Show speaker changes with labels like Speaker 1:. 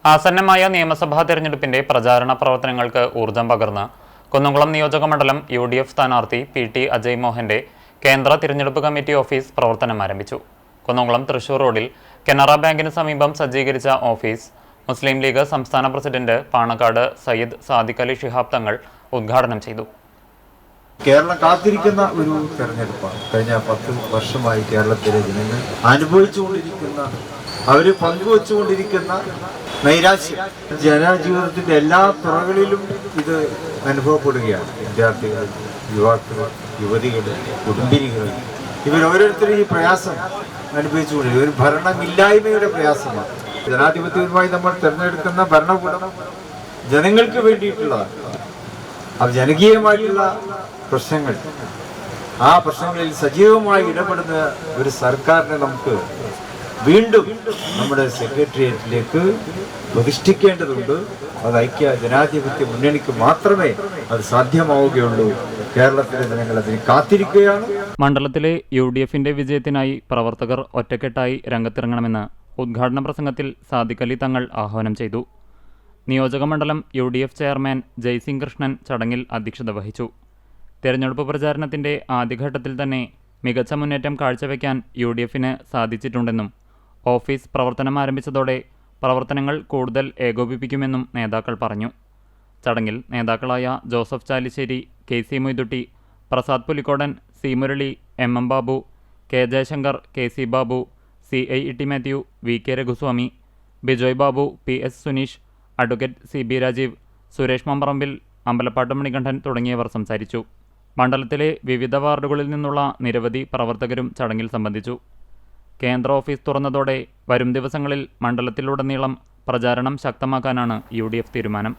Speaker 1: ആസന്നമായ നിയമസഭാ തെരഞ്ഞെടുപ്പിന്റെ പ്രചാരണ പ്രവർത്തനങ്ങൾക്ക് ഊർജം പകർന്ന് കുന്നംകുളം നിയോജക മണ്ഡലം UDF സ്ഥാനാർത്ഥി PT അജയ് മോഹന്റെ കേന്ദ്ര തിരഞ്ഞെടുപ്പ് കമ്മിറ്റി ഓഫീസ് പ്രവർത്തനം ആരംഭിച്ചു. കുന്നംകുളം തൃശൂർ റോഡിൽ കനറ ബാങ്കിന് സമീപം സജ്ജീകരിച്ച ഓഫീസ് മുസ്ലിം ലീഗ് സംസ്ഥാന പ്രസിഡന്റ് പാണക്കാട് സയ്യിദ് സാദിഖ് അലി ശിഹാബ് തങ്ങൾ ഉദ്ഘാടനം ചെയ്തു.
Speaker 2: കേരളം കാത്തിരിക്കുന്ന ഒരു തെരഞ്ഞെടുപ്പാണ്. കഴിഞ്ഞ 10 വർഷമായി കേരളത്തിലെ ജനങ്ങൾ അനുഭവിച്ചുകൊണ്ടിരിക്കുന്ന, അവര് പങ്കുവച്ചുകൊണ്ടിരിക്കുന്ന നൈരാശ്യം ജനജീവിതത്തിന്റെ എല്ലാ തുറകളിലും ഇത് അനുഭവപ്പെടുകയാണ്. വിദ്യാർത്ഥികൾ, യുവാക്കൾ, യുവതികൾ, കുടുംബിനികൾ, ഇവരോരോരുത്തരും ഈ പ്രയാസം അനുഭവിച്ചുകൊണ്ടിരിക്കും. ഒരു ഭരണമില്ലായ്മയുടെ പ്രയാസമാണ്. ജനാധിപത്യപരമായി നമ്മൾ തിരഞ്ഞെടുക്കുന്ന ഭരണകൂടം ജനങ്ങൾക്ക് വേണ്ടിയിട്ടുള്ളതാണ്. അത് ജനകീയമായിട്ടുള്ള പ്രശ്നങ്ങൾ, ആ പ്രശ്നങ്ങളിൽ സജീവമായി ഇടപെടുന്ന ഒരു സർക്കാരിനെ നമുക്ക് വീണ്ടും നമ്മുടെ സെക്രട്ടേറിയറ്റിലേക്ക് പ്രതിഷ്ഠിക്കേണ്ടതുണ്ട്. അത് ഐക്യ ജനാധിപത്യ മുന്നണിക്ക് മാത്രമേ അത് സാധ്യമാവുകയുള്ളൂ. കേരളത്തിലെ ജനങ്ങൾ അതിന് കാത്തിരിക്കുകയാണ്.
Speaker 1: മണ്ഡലത്തിലെ UDFന്റെ വിജയത്തിനായി പ്രവർത്തകർ ഒറ്റക്കെട്ടായി രംഗത്തിറങ്ങണമെന്ന് ഉദ്ഘാടന പ്രസംഗത്തിൽ സാദിഖ് അലി തങ്ങൾ ആഹ്വാനം ചെയ്തു. നിയോജക മണ്ഡലം UDF ചെയർമാൻ ജയ്സിംഗ് കൃഷ്ണൻ ചടങ്ങിൽ അധ്യക്ഷത വഹിച്ചു. തെരഞ്ഞെടുപ്പ് പ്രചാരണത്തിന്റെ ആദ്യഘട്ടത്തിൽ തന്നെ മികച്ച മുന്നേറ്റം കാഴ്ചവെക്കാൻ UDFന് സാധിച്ചിട്ടുണ്ടെന്നും ഓഫീസ് പ്രവർത്തനം ആരംഭിച്ചതോടെ പ്രവർത്തനങ്ങൾ കൂടുതൽ ഏകോപിപ്പിക്കുമെന്നും നേതാക്കൾ പറഞ്ഞു. ചടങ്ങിൽ നേതാക്കളായ Joseph Chalissery, KC Moidutty, Prasad Pulikkodan, C Murali, MM Babu, K Jayasankar, KC Babu, CI Mathew, VK Raghuswamy, Bijoy Babu, PS Suneesh, advocate CB Rajeev, Suresh Mamparambil, Ambalappattu Manikandan തുടങ്ങിയവർ സംസാരിച്ചു. മണ്ഡലത്തിലെ വിവിധ വാർഡുകളിൽ നിന്നുള്ള നിരവധി പ്രവർത്തകരും ചടങ്ങിൽ സംബന്ധിച്ചു. കേന്ദ്ര ഓഫീസ് തുറന്നതോടെ വരും ദിവസങ്ങളിൽ മണ്ഡലത്തിലുടനീളം പ്രചാരണം ശക്തമാക്കാനാണ് UDF തീരുമാനം.